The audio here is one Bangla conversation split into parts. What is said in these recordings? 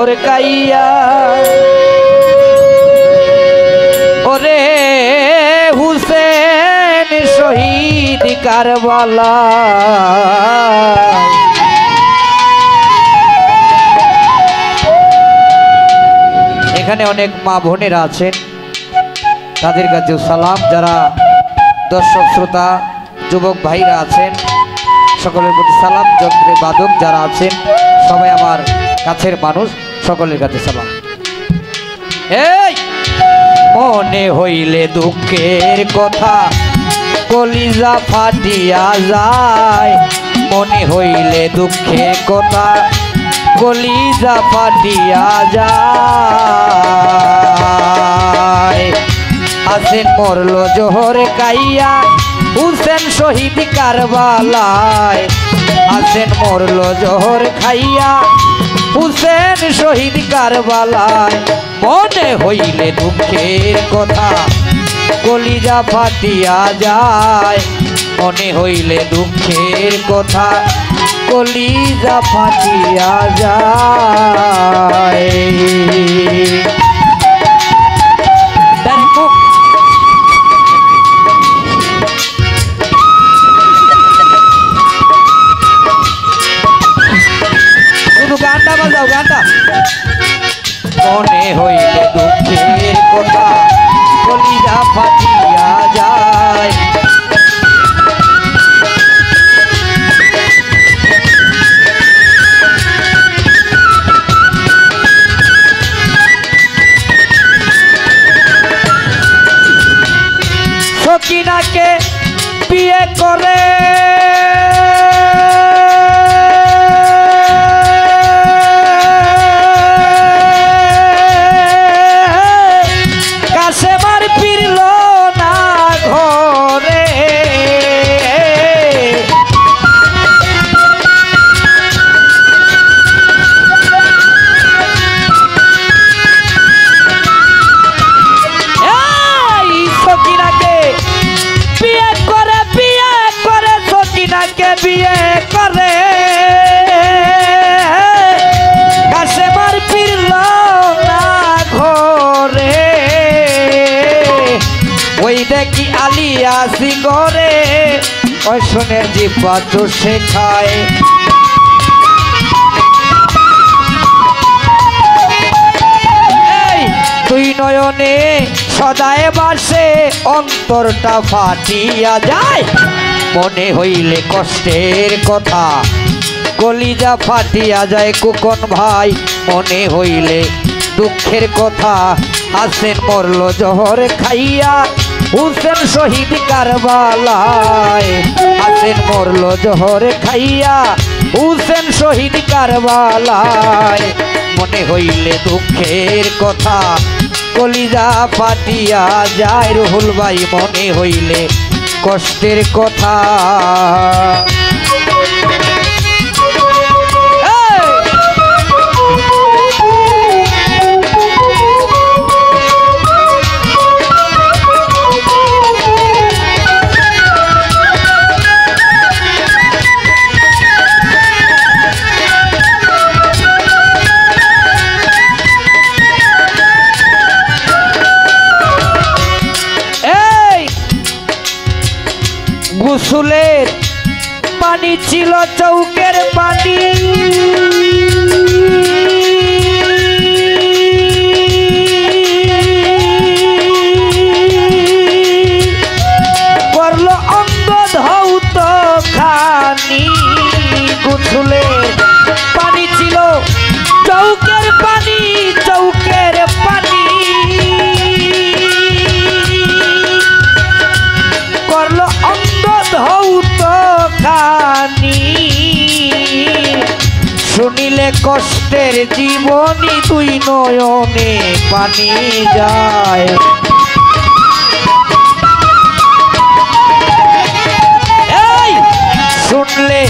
জোহর কাইয়া ওরে হুসেন শহীদ কারবালা। এখানে অনেক মা বোনেরা আছেন, তাদের কাছেও সালাম। যারা দর্শক শ্রোতা যুবক ভাইরা আছেন সকলের প্রতি সালাম। যন্ত্রে বাদক যারা আছেন সবাই আমার কাছের মানুষ, সকলের কাছে সালাম। এই মনে হইলে দুঃখের কথা কলিজা ফাটিয়া যায়, মনে হইলে দুঃখের কথা কলিজা ফাটিয়া যায়। হাসেন মরল জোহর কাইয়া হুসেন শহীদ কারবালায়, হাসেন মরল জোহর খাইয়া হুসেন শহীদ কারবালায়। মনে হইলে দুঃখের কথা কলিজা ফাটিয়া যায়, মনে হইলে দুঃখের কথা কলিজা ফাটিয়া যায়। শুধু গানটা বাজাও, গানটা। মনে হইলে দুঃখের কথা কলিজা ফাটিয়া যায়, সকিনাকে বিয়ে করে কাশেমার ফিরল না ঘরে, সকিনাকে বিয়ে করে সকিনাকে বিয়ে করে কাশেমার ফিরল না ঘরে। ওই দেখি আলিয়া সিগরে ওই সোনের জিব্বা চষে খায়, তুই নয়নে সদায় বাসে অন্তরটা ফাটিয়া যায়। মনে হইলে কষ্টের কথা কলিজা ফাটিয়া যায় কুকন ভাই, মনে হইলে দুঃখের কথা। হাসেন মরল জোহর খাইয়া হুসেন শহীদ কারবালায়, হাসেন মরল জোহর খাইয়া হুসেন শহীদ কারবালায়। মনে হইলে দুঃখের কথা কলিজা ফাটিয়া যায় রুহুল ভাই, মনে হইলে কষ্টের কথা। গোসলের পানি ছিল চৌকের পানি, করলো অঙ্গ ধৌত খানি। গোসলের পানি ছিল চৌকের পানি, চৌকের পানি করলো অঙ্গ ধৌত খানি। শুনিলে কষ্টের জীবনী তুই নয়নে পানি যায়। এই শুনলে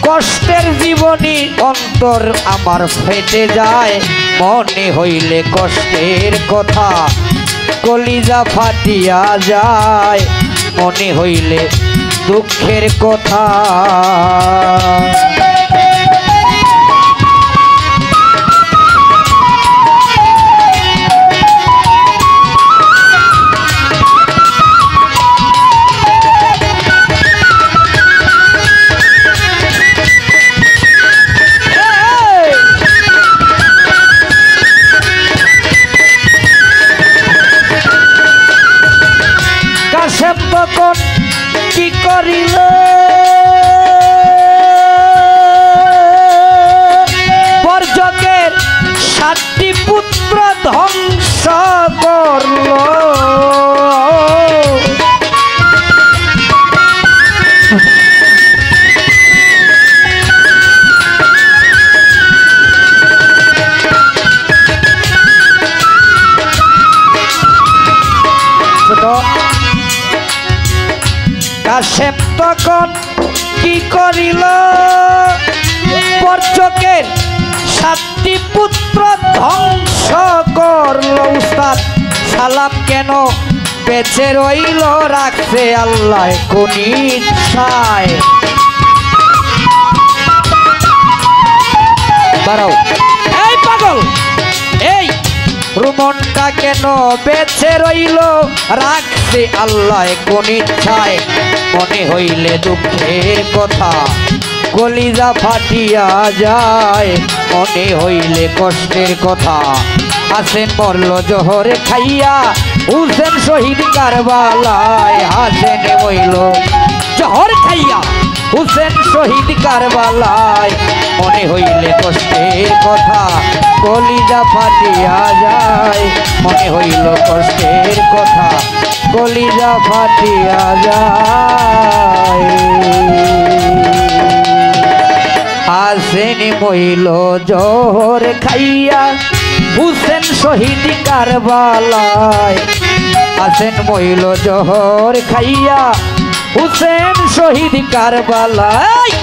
কষ্টের জীবনী অন্তর আমার ফেটে যায়, মনে হইলে কষ্টের কথা কলিজা ফাটিয়া যায়, মনে হইলে দুঃখের কথা। তখন কি করিল পরচকের 7টি পুত্র ধ্বংস করল উস্তাদ সালাম কেন বেঁচে রইল রাখছে আল্লাহ কোন ইচ্ছায় বাড়াও এই পাগল এই রুমনটা কেন বেঁচে রইল রাখছে আল্লাহ কোন ইচ্ছায় মনে হইলে দুঃখের কথা কলিজা ফাটিয়া যায় মনে হইলে কষ্টের কথা হাসেন মরল জহরে খাইয়া হুসেন শহীদ কারবালায় হাসেন মইল জহর খাইয়া হুসেন শহীদ কারবালায় মনে হইলে কষ্টের কথা কলিজা ফাটিয়া যায় মনে হইল কষ্টের কথা কলিজা ফাটিয়া যায় হাসেন মইল জহর খাইয়া হুসেন শহীদ কারবালায় হাসেন মইল জহর খাইয়া হুসেন শহীদ কারবালায়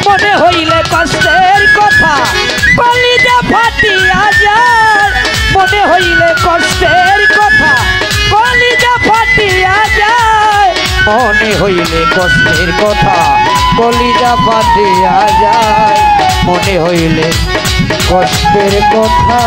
মনে হইলে কষ্টের কথা কলিজা ফাটিয়া যায় মনে হইলে কষ্টের কথা কলিজা ফাটিয়া যায় মনে হইলে কষ্টের কথা কলিজা ফাটিয়া যায় মনে হইলে কষ্টের কথা